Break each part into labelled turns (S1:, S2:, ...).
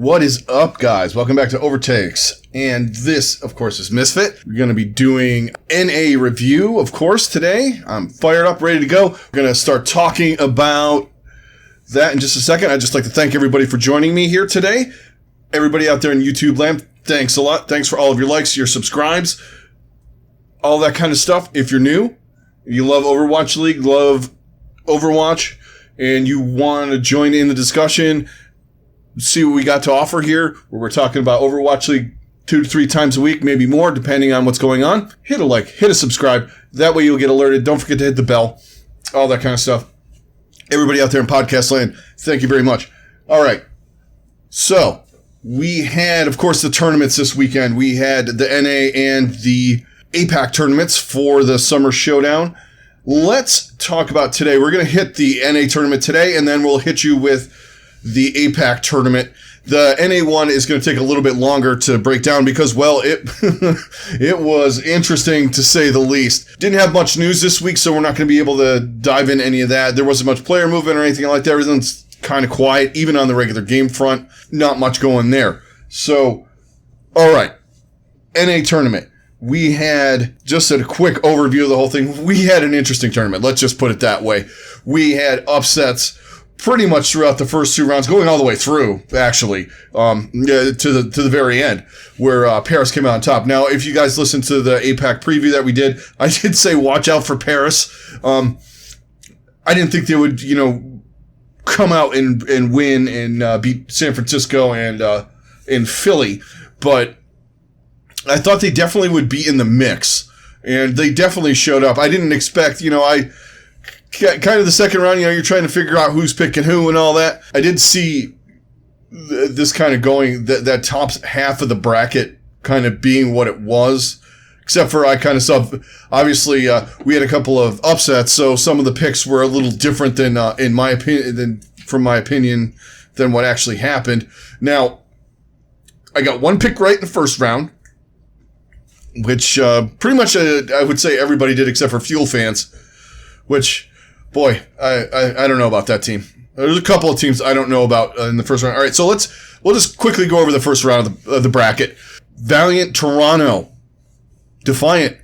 S1: What is up, guys? Welcome back to OverTakes. And this, of course, is Misfit. We're going to be doing NA review, of course, today. I'm fired up, ready to go. We're going to start talking about that in just a second. I'd just like to thank everybody for joining me here today. Everybody out there in YouTube land, thanks a lot. Thanks for all of your likes, your subscribes, all that kind of stuff. If you're new, you love Overwatch League, love Overwatch, and you want to join in the discussion, see what we got to offer here, where we're talking about Overwatch League 2 to 3 times a week, maybe more, depending on what's going on. Hit a like, hit a subscribe. That way you'll get alerted. Don't forget to hit the bell, all that kind of stuff. Everybody out there in podcast land, thank you very much. All right. So we had, of course, the tournaments this weekend. We had the NA and the APAC tournaments for the Summer Showdown. Let's talk about today. We're going to hit the NA tournament today, and then we'll hit you with the APAC tournament. The NA one is going to take a little bit longer to break down because, well, it was interesting to say the least. Didn't have much news this week, so we're not going to be able to dive in any of that. There wasn't much player movement or anything like that. Everything's kind of quiet, even on the regular game front. Not much going there. So, all right. NA tournament. We had, just a quick overview of the whole thing, we had an interesting tournament. Let's just put it that way. We had upsets pretty much throughout the first 2 rounds, going all the way through, actually, to the very end, where Paris came out on top. Now, if you guys listened to the APAC preview that we did, I did say watch out for Paris. I didn't think they would, come out and win and beat San Francisco and Philly, but I thought they definitely would be in the mix, and they definitely showed up. I didn't expect, kind of the second round, you're trying to figure out who's picking who and all that. I did see this kind of going, that top half of the bracket kind of being what it was, except for I kind of saw, obviously, we had a couple of upsets, so some of the picks were a little different than, in my opinion, from my opinion, than what actually happened. Now, I got one pick right in the first round, which pretty much I would say everybody did except for Fuel fans, which, boy, I don't know about that team. There's a couple of teams I don't know about in the first round. All right, so we'll just quickly go over the first round of the bracket. Valiant, Toronto, Defiant.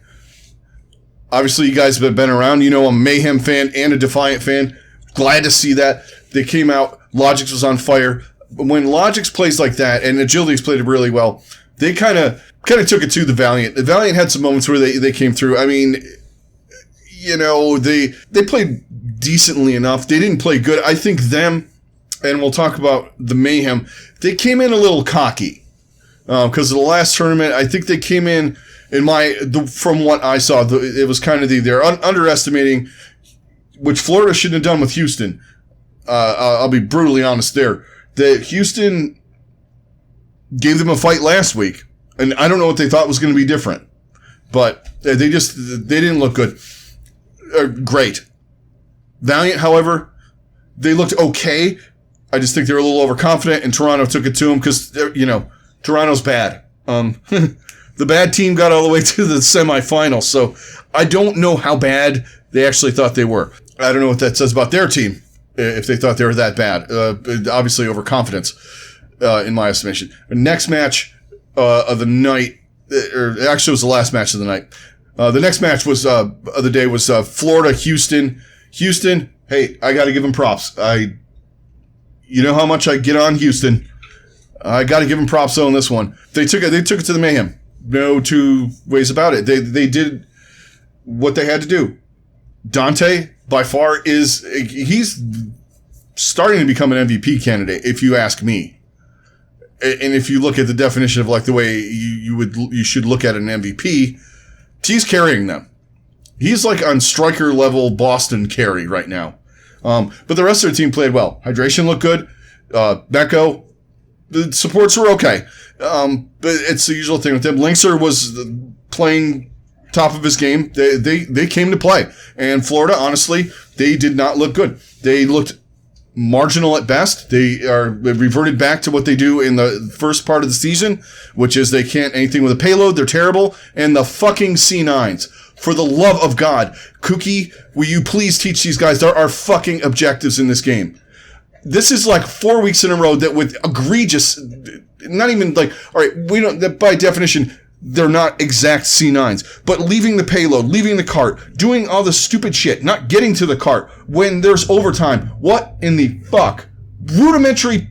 S1: Obviously, you guys have been around. I'm a Mayhem fan and a Defiant fan. Glad to see that. They came out. Logix was on fire. When Logix plays like that, and Agility's played it really well, they kind of took it to the Valiant. The Valiant had some moments where they came through. I mean, they played decently enough. They didn't play good. I think them, and we'll talk about the Mayhem, they came in a little cocky. Because of the last tournament, I think they came in from what I saw, it was kind of they're underestimating, which Florida shouldn't have done with Houston. I'll be brutally honest there. Houston gave them a fight last week, and I don't know what they thought was going to be different, but they didn't look good. Great. Valiant, however, they looked okay. I just think they were a little overconfident, and Toronto took it to them because, Toronto's bad. The bad team got all the way to the semifinals, so I don't know how bad they actually thought they were. I don't know what that says about their team, if they thought they were that bad. Obviously, overconfidence, in my estimation. The next match of the night, or actually it was the last match of the night. The next match of the day was Florida, Houston. Houston, hey, I got to give them props. You know how much I get on Houston. I got to give them props on this one. They took it to the Mayhem. No two ways about it. They did what they had to do. Dante, by far, he's starting to become an MVP candidate, if you ask me. And if you look at the definition of like the way you should look at an MVP, he's carrying them. He's like on striker level Boston carry right now. But the rest of the team played well. Hydration looked good. Beko, the supports were okay. But it's the usual thing with them. Linkser was playing top of his game. They came to play. And Florida, honestly, they did not look good. They looked marginal at best. They reverted back to what they do in the first part of the season, which is they can't anything with a payload. They're terrible. And the fucking C9s. For the love of God, Cookie, will you please teach these guys there are fucking objectives in this game? This is like 4 weeks in a row that with egregious, not even like, all right, we don't, that by definition, they're not exact C9s, but leaving the payload, leaving the cart, doing all the stupid shit, not getting to the cart when there's overtime. What in the fuck? Rudimentary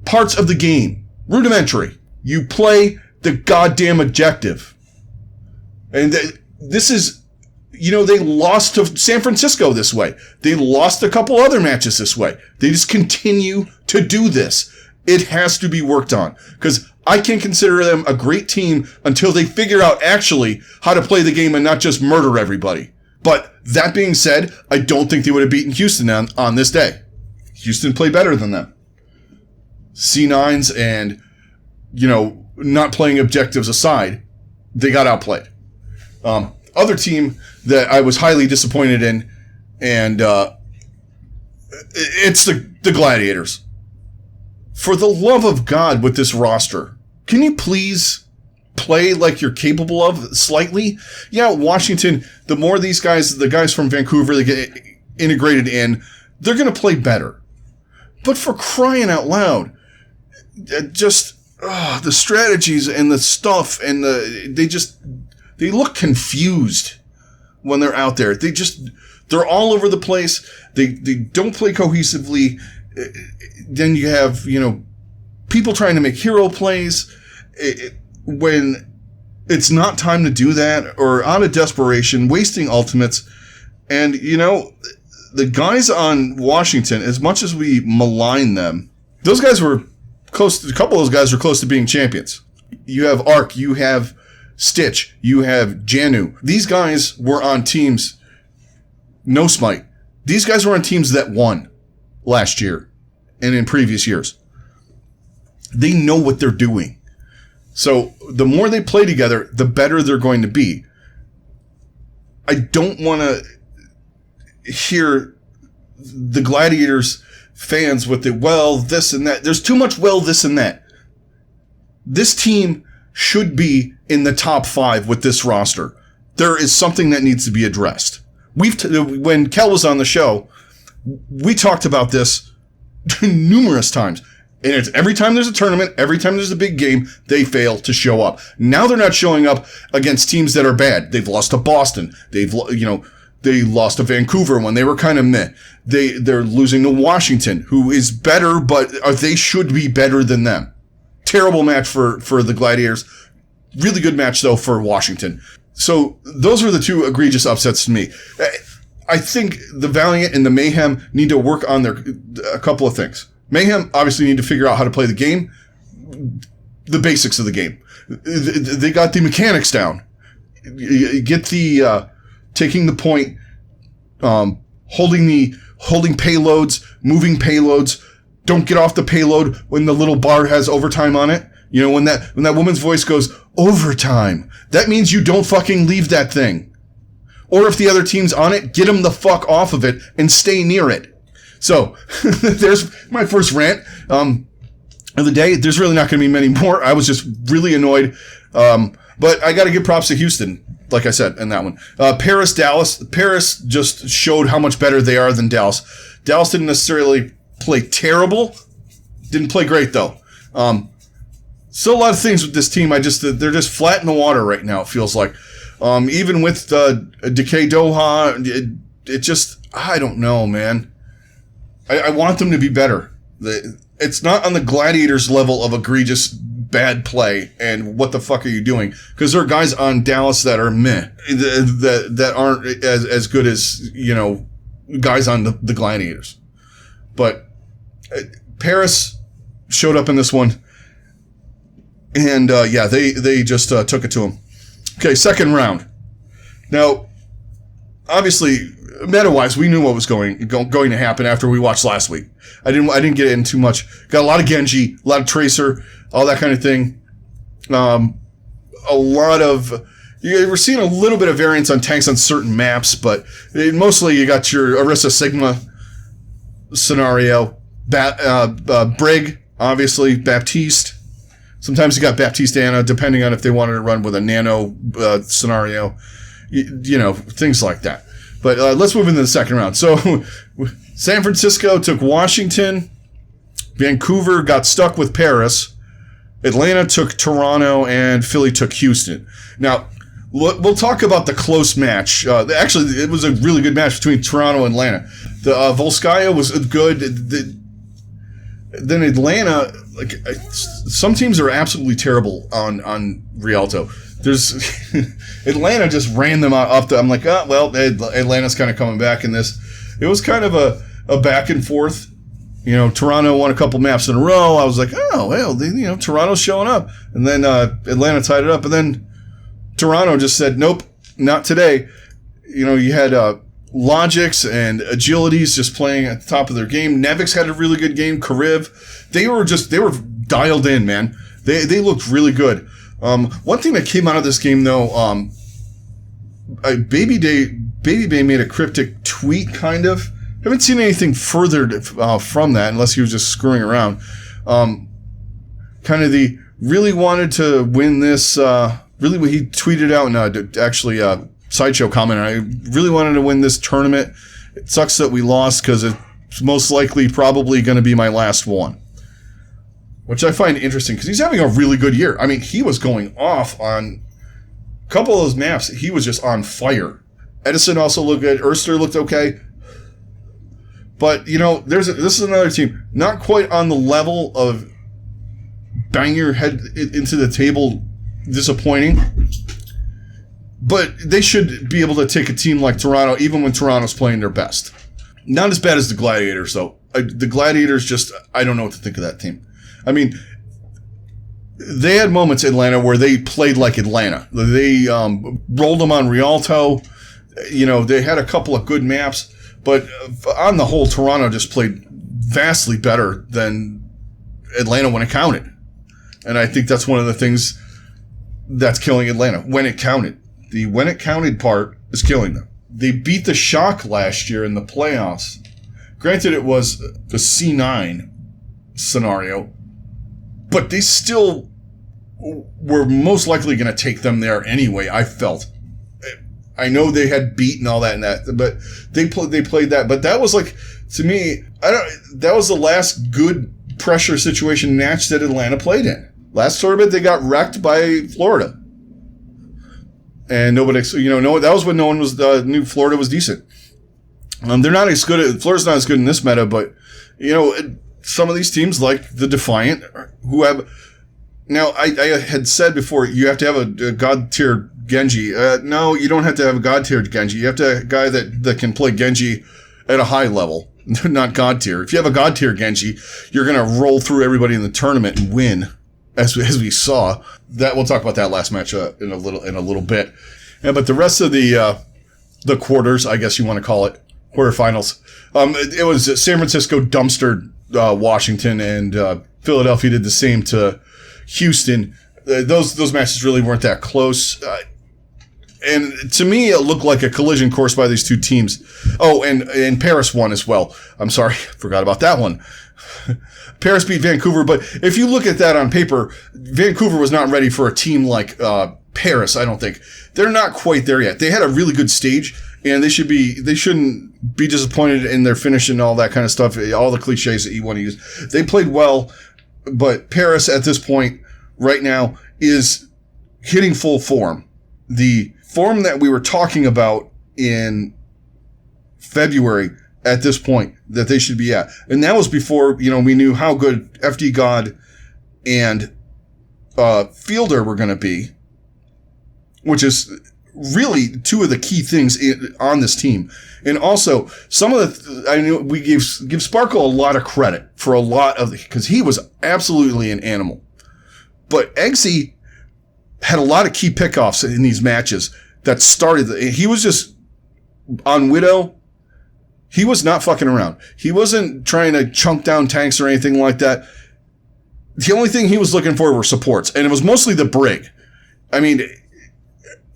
S1: parts of the game. Rudimentary. You play the goddamn objective. And this is, you know, they lost to San Francisco this way. They lost a couple other matches this way. They just continue to do this. It has to be worked on, because I can't consider them a great team until they figure out actually how to play the game and not just murder everybody. But that being said, I don't think they would have beaten Houston on this day. Houston played better than them. C9s and, you know, not playing objectives aside, they got outplayed. Other team that I was highly disappointed in, and it's the Gladiators. For the love of God, with this roster, can you please play like you're capable of slightly? Yeah, Washington, the more these guys, the guys from Vancouver, they get integrated in, they're going to play better. But for crying out loud, just the strategies and the stuff and they look confused when they're out there. They're all over the place. They don't play cohesively. Then you have, you know, people trying to make hero plays when it's not time to do that, or out of desperation, wasting ultimates. And, you know, the guys on Washington, as much as we malign them, those guys were close. A couple of those guys were close to being champions. You have Arc, you have Stitch, you have Janu. These guys were on teams, no smite. These guys were on teams that won last year and in previous years. They know what they're doing. So the more they play together, the better they're going to be. I don't want to hear the Gladiators fans with the, well, this and that. There's too much well, this and that. This team should be in the top 5 with this roster. There is something that needs to be addressed. When Kel was on the show, we talked about this numerous times. And it's every time there's a tournament, every time there's a big game, they fail to show up. Now they're not showing up against teams that are bad. They've lost to Boston. They lost to Vancouver when they were kind of meh. They're losing to Washington, who is better, but they should be better than them. Terrible match for the Gladiators. Really good match, though, for Washington. So those are the two egregious upsets to me. I think the Valiant and the Mayhem need to work on a couple of things. Mayhem obviously need to figure out how to play the game, the basics of the game. They got the mechanics down. Get the taking the point, holding payloads, moving payloads. Don't get off the payload when the little bar has overtime on it. You know, when that woman's voice goes overtime, that means you don't fucking leave that thing. Or if the other team's on it, get them the fuck off of it and stay near it. So, there's my first rant of the day. There's really not going to be many more. I was just really annoyed. But I got to give props to Houston, like I said, in that one. Paris, Dallas. Paris just showed how much better they are than Dallas. Dallas didn't necessarily play terrible. Didn't play great, though. Still a lot of things with this team. They're just flat in the water right now, it feels like. Even with Decay Doha, it just, I don't know, man. I want them to be better. It's not on the Gladiators level of egregious bad play and what the fuck are you doing? Because there are guys on Dallas that are meh, that aren't as good as, you know, guys on the Gladiators. But Paris showed up in this one, and they just took it to him. Okay, second round. Now, obviously, meta-wise, we knew what was going to happen after we watched last week. I didn't get in too much. Got a lot of Genji, a lot of Tracer, all that kind of thing. A lot of... We're seeing a little bit of variance on tanks on certain maps, but mostly you got your Orisa Sigma scenario. Brig, obviously, Baptiste. Sometimes you got Baptiste Ana, depending on if they wanted to run with a nano scenario. You know, things like that. But let's move into the second round. So, San Francisco took Washington. Vancouver got stuck with Paris. Atlanta took Toronto, and Philly took Houston. Now, we'll talk about the close match. Actually, it was a really good match between Toronto and Atlanta. The Volskaya was good. Then Atlanta, some teams are absolutely terrible on Rialto. There's Atlanta just ran them up. I'm like, Atlanta's kind of coming back in this. It was kind of a back and forth. Toronto won a couple maps in a row. I was like, Toronto's showing up. And then Atlanta tied it up. And then Toronto just said, nope, not today. You had Logics and Agilities just playing at the top of their game. Nevix had a really good game. Kariv. They were dialed in, man. They looked really good. One thing that came out of this game, though, Baby Bay made a cryptic tweet, kind of. Haven't seen anything further from that, unless he was just screwing around. Kind of really wanted to win this. Really, what he tweeted out, and actually, Sideshow comment, I really wanted to win this tournament. It sucks that we lost because it's most likely probably going to be my last one. Which I find interesting because he's having a really good year. I mean, he was going off on a couple of those maps. He was just on fire. Edison also looked good. Erster looked okay. But, this is another team. Not quite on the level of bang your head into the table disappointing. But they should be able to take a team like Toronto, even when Toronto's playing their best. Not as bad as the Gladiators, though. The Gladiators I don't know what to think of that team. I mean, they had moments, Atlanta, where they played like Atlanta. They rolled them on Rialto. They had a couple of good maps. But on the whole, Toronto just played vastly better than Atlanta when it counted. And I think that's one of the things that's killing Atlanta. When it counted. The when it counted part is killing them. They beat the Shock last year in the playoffs. Granted, it was the C9 scenario. But they still were most likely going to take them there anyway, I felt. I know they had beat and all that and that, but they played that. But that was to me, that was the last good pressure situation match that Atlanta played in. Last tournament, they got wrecked by Florida. And nobody, that was when no one knew Florida was decent. They're not as good Florida's not as good in this meta, but, some of these teams like the Defiant, who have, now I had said before, you have to have a god tier Genji. No, you don't have to have a god tier Genji. You have to have a guy that can play Genji at a high level, not god tier. If you have a god tier Genji, you're going to roll through everybody in the tournament and win, as we saw. That we'll talk about that last match in a little bit. Yeah, but the rest of the quarters, I guess you want to call it, quarterfinals. It was San Francisco dumpstered Washington, and Philadelphia did the same to Houston. Those matches really weren't that close. And to me, it looked like a collision course by these two teams. Oh, and Paris won as well. I'm sorry, forgot about that one. Paris beat Vancouver, but if you look at that on paper, Vancouver was not ready for a team like Paris, I don't think. They're not quite there yet. They had a really good stage, and they shouldn't be disappointed in their finish and all that kind of stuff, all the cliches that you want to use. They played well, but Paris at this point right now is hitting full form. The form that we were talking about in February at this point that they should be at. And that was before, we knew how good FD God and Fielder were going to be, which is really two of the key things on this team. And also, I know we give Sparkle a lot of credit for a lot of, because he was absolutely an animal. But Eggsy had a lot of key pickoffs in these matches that started. He was just on Widow. He was not fucking around. He wasn't trying to chunk down tanks or anything like that. The only thing he was looking for were supports, and it was mostly the Brig. I mean,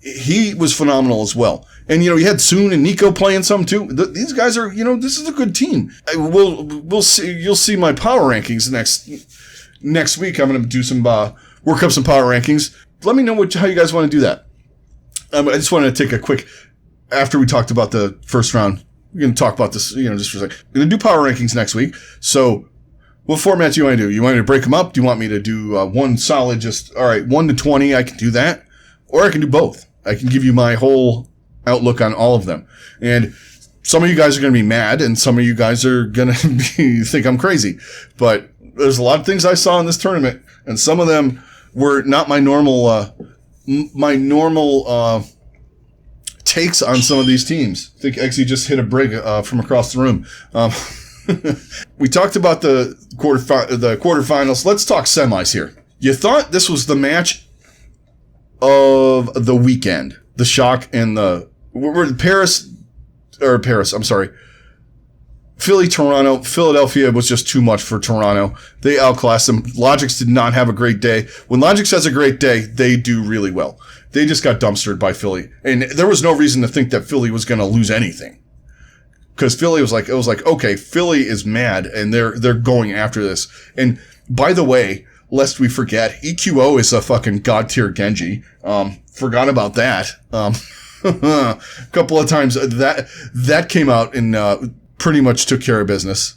S1: he was phenomenal as well. And, you had Soon and Nico playing some too. These guys are, this is a good team. We'll see. You'll see my power rankings next week. I'm going to do some, work up some power rankings. Let me know how you guys want to do that. I just wanted to take a quick, after we talked about the first round, we're going to talk about this, just for a second. We're going to do power rankings next week. So What format do you want to do? You want me to break them up? Do you want me to do one solid, all right, 1 to 20? I can do that. Or I can do both. I can give you my whole outlook on all of them. And some of you guys are going to be mad, and some of you guys are going to think I'm crazy. But there's a lot of things I saw in this tournament, and some of them were not my normal takes on some of these teams. I think Eggsy just hit a brig from across the room. We talked about the quarterfinals. Let's talk semis here. You thought this was the match of the weekend. The Shock and Philly, Toronto. Philadelphia was just too much for Toronto. They outclassed them. Logix did not have a great day. When Logix has a great day, they do really well. They just got dumpstered by Philly. And there was no reason to think that Philly was going to lose anything. Because Philly was like, okay, Philly is mad and they're going after this. And by the way, lest we forget, EQO is a fucking god tier Genji. Forgot about that. A couple of times that came out and pretty much took care of business.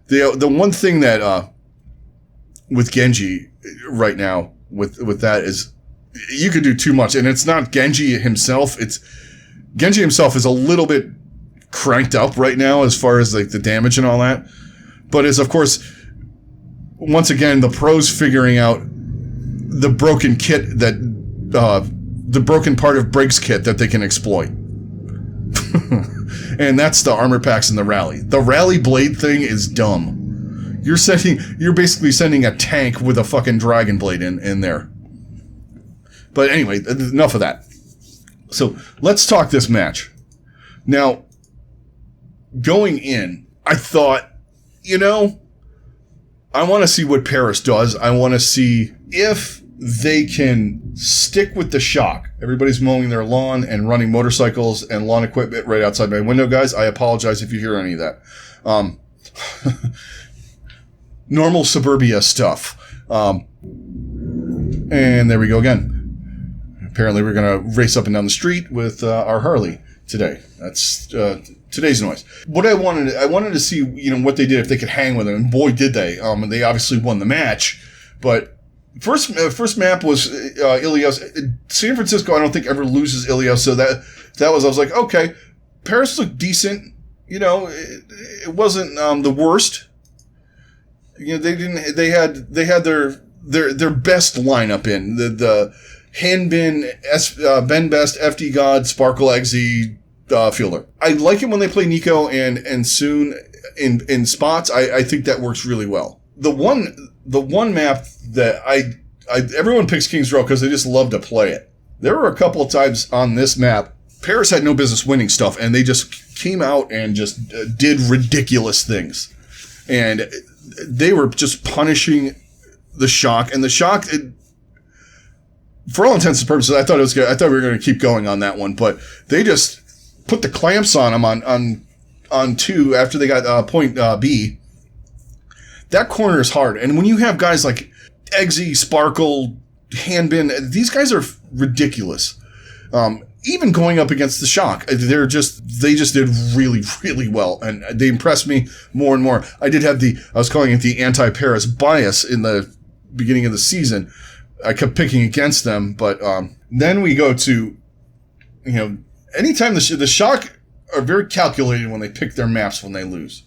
S1: The one thing that with Genji right now with that is you could do too much, and it's not Genji himself. Genji himself is a little bit cranked up right now as far as like the damage and all that, but is of course once again the pros figuring out the broken kit that the broken part of Briggs kit that they can exploit. And that's the armor packs in the rally. The rally blade thing is dumb. You're basically sending a tank with a fucking dragon blade in there. But anyway, enough of that. So let's talk this match. Now, going in, I thought, I want to see what Paris does. I want to see if they can stick with the Shock. Everybody's mowing their lawn and running motorcycles and lawn equipment right outside my window, guys. I apologize if you hear any of that. Normal suburbia stuff. And there we go again. Apparently we're going to race up and down the street with our Harley today. That's today's noise. What I wanted to see, what they did if they could hang with them, and boy did they. And they obviously won the match. But first map was Ilios. San Francisco, I don't think ever loses Ilios, so that was, I was like, okay, Paris looked decent. It wasn't the worst. They had their best lineup in the Hanbin, Ben Best, FD God, Sparkle, Eggsy, Fielder. I like it when they play Nico and Soon in spots. I think that works really well. The one map that everyone picks Kings Row because they just love to play it. There were a couple of times on this map, Paris had no business winning stuff, and they just came out and just did ridiculous things. And they were just punishing the Shock. And the Shock, for all intents and purposes, I thought it was good. I thought we were going to keep going on that one, but they just put the clamps on them on 2 after they got point B. That corner is hard. And when you have guys like Eggsy, Sparkle, Hanbin, these guys are ridiculous. Even going up against the Shock, they just did really, really well. And they impressed me more and more. I was calling it the anti-Paris bias in the beginning of the season. I kept picking against them, but then we go to, anytime the Shock are very calculated when they pick their maps when they lose.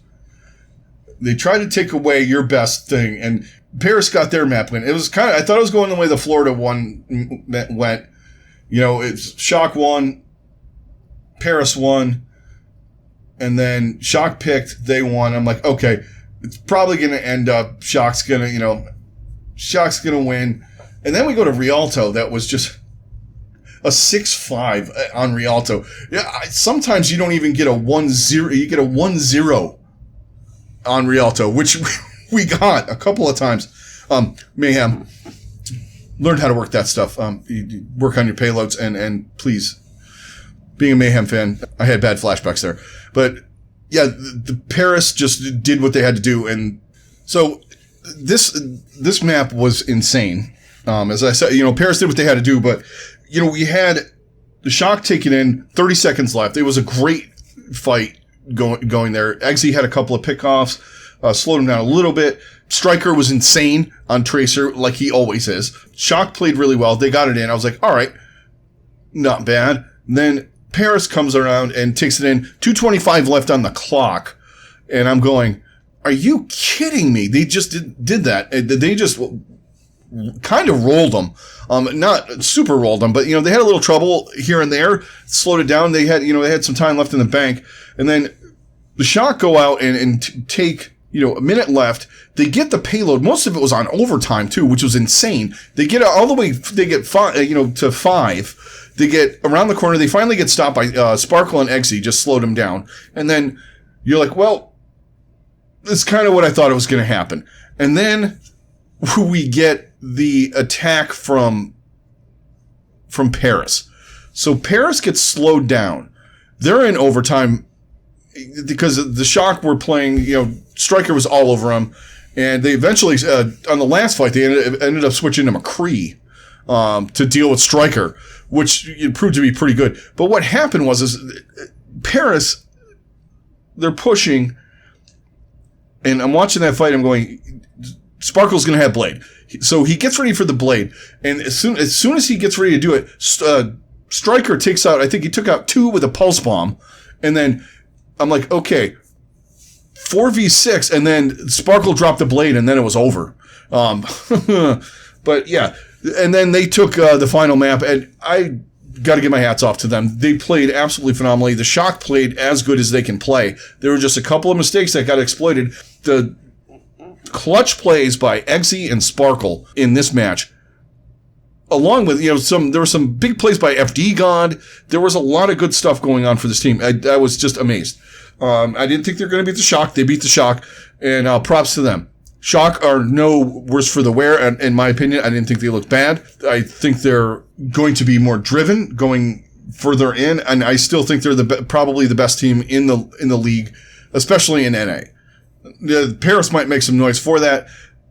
S1: They try to take away your best thing, and Paris got their map win. It was I thought it was going the way the Florida one went. It's Shock won, Paris won, and then Shock picked, they won. I'm like, okay, it's probably going to end up Shock's going to win. And then we go to Rialto. That was just a 6-5 on Rialto. Yeah, sometimes you don't even get a 1-0. You get a 1-0 on Rialto, which we got a couple of times. Mayhem learned how to work that stuff. You work on your payloads, and please, being a Mayhem fan, I had bad flashbacks there. But yeah, the Paris just did what they had to do, and so this map was insane. As I said, Paris did what they had to do, but we had the Shock taken in, 30 seconds left. It was a great fight going there. Eggsy had a couple of pickoffs. slowed him down a little bit. Stryker was insane on Tracer, like he always is. Shock played really well. They got it in. I was like, all right, not bad. Then Paris comes around and takes it in. 2:25 left on the clock. And I'm going, are you kidding me? They just did that. They just kind of rolled them. Not super rolled them, but, they had a little trouble here and there. Slowed it down. They had some time left in the bank. And then the Shock go out and take, a minute left. They get the payload. Most of it was on overtime, too, which was insane. They get all the way, they get to 5. They get around the corner. They finally get stopped by Sparkle and Eggsy, just slowed them down. And then you're like, well, that's kind of what I thought it was going to happen. And then we get the attack from Paris. So Paris gets slowed down. They're in overtime because the Shock were playing, Stryker was all over them. And they eventually, on the last fight, they ended up switching to McCree to deal with Stryker, which proved to be pretty good. But what happened was Paris, they're pushing, and I'm watching that fight, I'm going, Sparkle's going to have Blade. So he gets ready for the Blade, and as soon as he gets ready to do it, Stryker takes out, I think he took out 2 with a pulse bomb, and then I'm like, okay, 4v6, and then Sparkle dropped the Blade, and then it was over. But yeah, and then they took the final map, and I got to give my hats off to them. They played absolutely phenomenally. The Shock played as good as they can play. There were just a couple of mistakes that got exploited. The clutch plays by Eggsy and Sparkle in this match, along with, there were some big plays by FD God. There was a lot of good stuff going on for this team. I was just amazed. I didn't think they were going to beat the Shock. They beat the Shock, and props to them. Shock are no worse for the wear, and in my opinion. I didn't think they looked bad. I think they're going to be more driven going further in, and I still think they're probably the best team in the league, especially in NA. Paris might make some noise for that.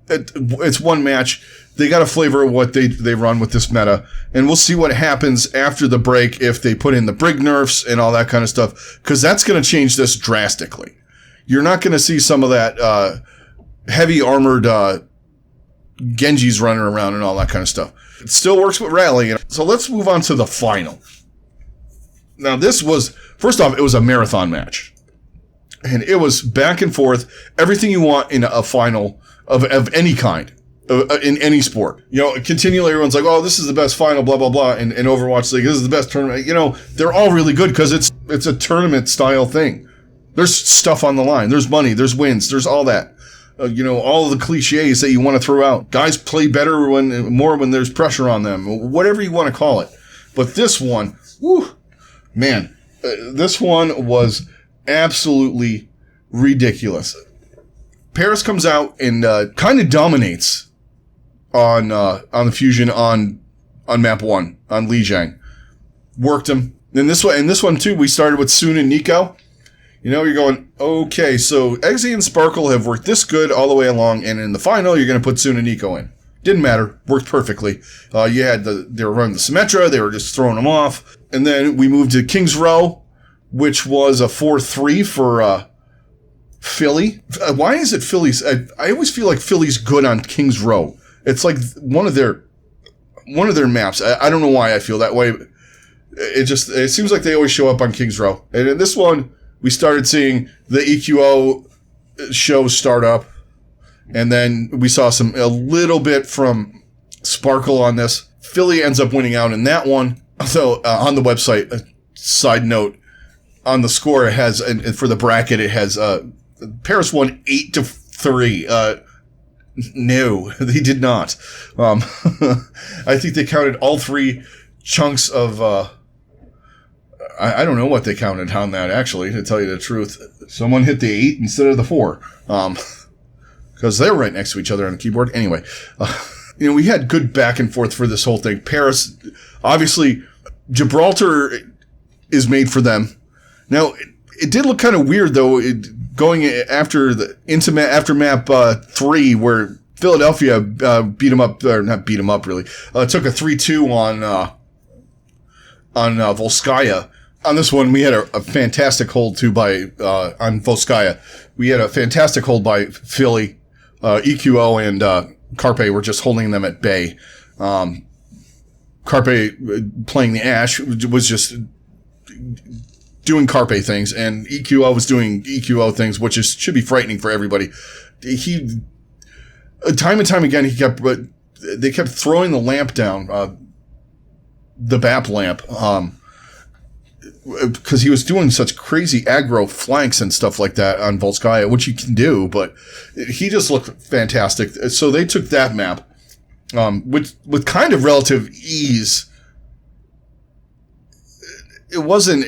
S1: It's one match. They got a flavor of what they run with this meta, and we'll see what happens after the break if they put in the Brig nerfs and all that kind of stuff, because that's going to change this drastically. You're not going to see some of that heavy armored Genjis running around and all that kind of stuff. It still works with rallying. So let's move on to the final. Now this was, first off, it was a marathon match. And it was back and forth, everything you want in a final of any kind, in any sport. Continually everyone's like, oh, this is the best final, blah, blah, blah, in Overwatch League. This is the best tournament. They're all really good because it's a tournament style thing. There's stuff on the line. There's money. There's wins. There's all that. All of the cliches that you want to throw out. Guys play better when there's pressure on them. Whatever you want to call it. But this one, this one was absolutely ridiculous. Paris comes out and kind of dominates on the Fusion on map 1 on Lijiang. Worked him. Then this one too, we started with Soon and Nico. You're going, okay, so Eggsy and Sparkle have worked this good all the way along, and in the final, you're going to put Soon and Nico in. Didn't matter. Worked perfectly. They were running the Symmetra. They were just throwing them off. And then we moved to King's Row, which was a 4-3 for Philly. Why is it Philly's? I always feel like Philly's good on King's Row. It's like one of their maps. I don't know why I feel that way. It seems like they always show up on King's Row. And in this one, we started seeing the EQO shows start up. And then we saw a little bit from Sparkle on this. Philly ends up winning out in that one. So on the website, side note, on the score it has, and for the bracket it has, Paris won 8-3. No, they did not. I think they counted all 3 chunks of, I don't know what they counted on that, actually, to tell you the truth. Someone hit the 8 instead of the 4. Because they were right next to each other on the keyboard. Anyway, we had good back and forth for this whole thing. Paris, obviously, Gibraltar is made for them. Now, it did look kind of weird, though, going after map 3, where Philadelphia beat them up, or not beat them up, really. Took a 3-2 on Volskaya. On this one, we had a fantastic hold too by on Volskaya. We had a fantastic hold by Philly. EQO and Carpe were just holding them at bay. Carpe playing the Ash was just doing Carpe things, and EQO was doing EQO things, which should be frightening for everybody. He time and time again they kept throwing the lamp down, the BAP lamp. Because he was doing such crazy aggro flanks and stuff like that on Volskaya, which he can do, but he just looked fantastic. So they took that map, with kind of relative ease. It wasn't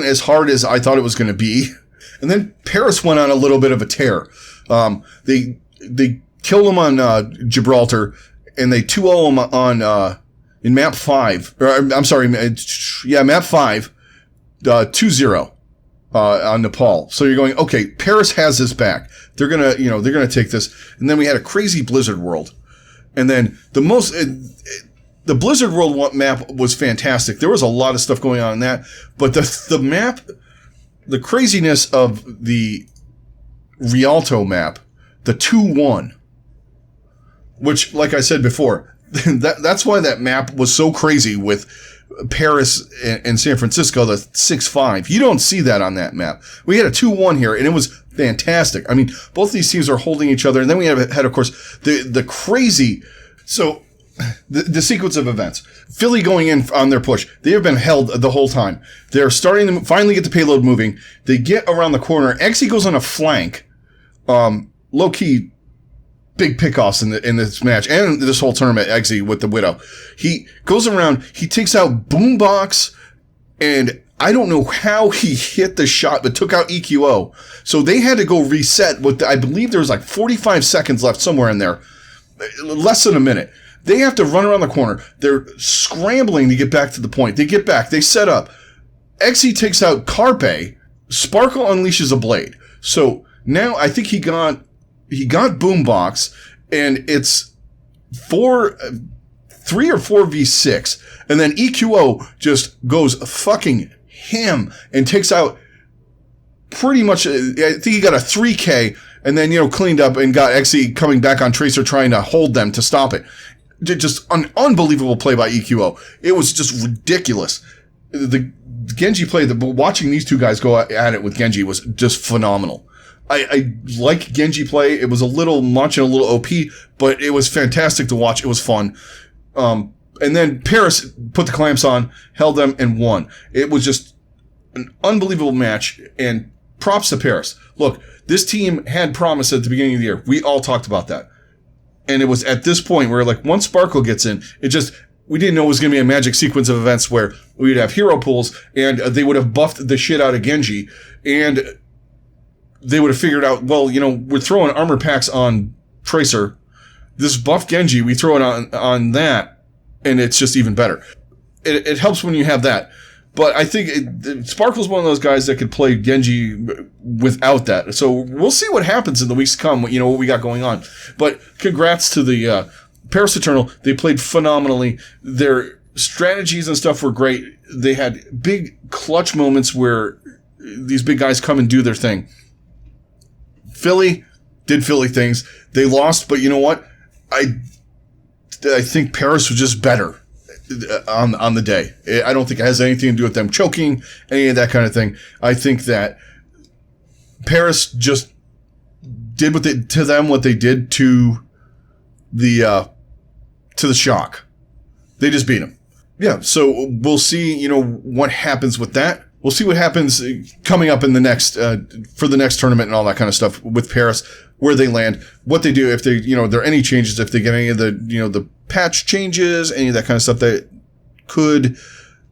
S1: as hard as I thought it was going to be. And then Paris went on a little bit of a tear. They killed him on Gibraltar, and they 2-0 him on in map 5. I'm sorry, map 5. 2-0 on Nepal. So you're going, okay, Paris has this back. They're gonna take this. And then we had a crazy Blizzard World. And then the Blizzard World map was fantastic. There was a lot of stuff going on in that, but the map, the craziness of the Rialto map, the 2-1, which, like I said before, that's why that map was so crazy with Paris and San Francisco, the 6-5. You don't see that on that map. We had a 2-1 here, and it was fantastic. I mean, both these teams are holding each other, and then we had, of course, the crazy. So the sequence of events. Philly going in on their push. They have been held the whole time. They're starting to finally get the payload moving. They get around the corner. Exy goes on a flank. Low key. Big pickoffs in this match and this whole tournament, Eggsy with the Widow. He goes around, he takes out Boombox, and I don't know how he hit the shot, but took out EQO. So they had to go reset with, I believe there was like 45 seconds left somewhere in there. Less than a minute. They have to run around the corner. They're scrambling to get back to the point. They get back, they set up. Eggsy takes out Carpe. Sparkle unleashes a blade. So now I think he got Boombox, and it's 3 or 4 v6, and then EQO just goes fucking ham and takes out pretty much, I think he got a 3K, and then, cleaned up and got XE coming back on Tracer trying to hold them to stop it. Just an unbelievable play by EQO. It was just ridiculous. The Genji play, watching these two guys go at it with Genji was just phenomenal. I like Genji play. It was a little much and a little OP, but it was fantastic to watch. It was fun. And then Paris put the clamps on, held them, and won. It was just an unbelievable match, and props to Paris. Look, this team had promise at the beginning of the year. We all talked about that. And it was at this point where, like, once Sparkle gets in, we didn't know it was going to be a magic sequence of events where we'd have hero pools, and they would have buffed the shit out of Genji, and they would have figured out, well, we're throwing armor packs on Tracer. This buff Genji, we throw it on that, and it's just even better. It helps when you have that. But I think Sparkle's one of those guys that could play Genji without that. So we'll see what happens in the weeks to come, what we got going on. But congrats to the Paris Eternal. They played phenomenally. Their strategies and stuff were great. They had big clutch moments where these big guys come and do their thing. Philly did Philly things. They lost, but you know what? I think Paris was just better on the day. I don't think it has anything to do with them choking, any of that kind of thing. I think that Paris just did what they did to the Shock. They just beat them. Yeah, so we'll see, what happens with that. We'll see what happens coming up in the next, for the next tournament and all that kind of stuff with Paris, where they land, what they do, if they, there are any changes, if they get any of the, the patch changes, any of that kind of stuff that could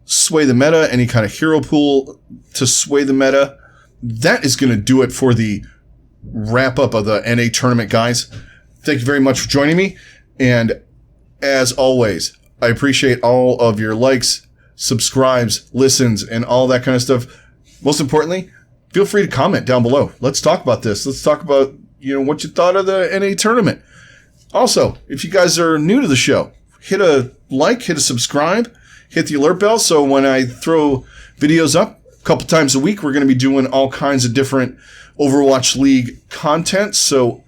S1: sway the meta, any kind of hero pool to sway the meta. That is going to do it for the wrap up of the NA tournament, guys. Thank you very much for joining me. And as always, I appreciate all of your likes, subscribes, listens, and all that kind of stuff. Most importantly, feel free to comment down below. Let's talk about this. Let's talk about, what you thought of the NA tournament. Also, if you guys are new to the show, hit a like, hit a subscribe, hit the alert bell. So when I throw videos up a couple times a week, we're going to be doing all kinds of different Overwatch League content. So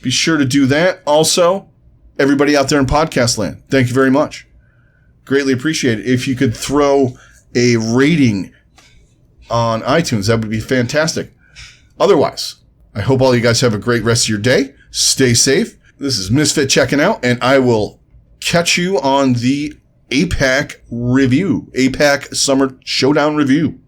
S1: be sure to do that. Also, everybody out there in podcast land, thank you very much. Greatly appreciate it. If you could throw a rating on iTunes, that would be fantastic. Otherwise, I hope all you guys have a great rest of your day. Stay safe. This is Misfit checking out, and I will catch you on the APAC review, APAC Summer Showdown review.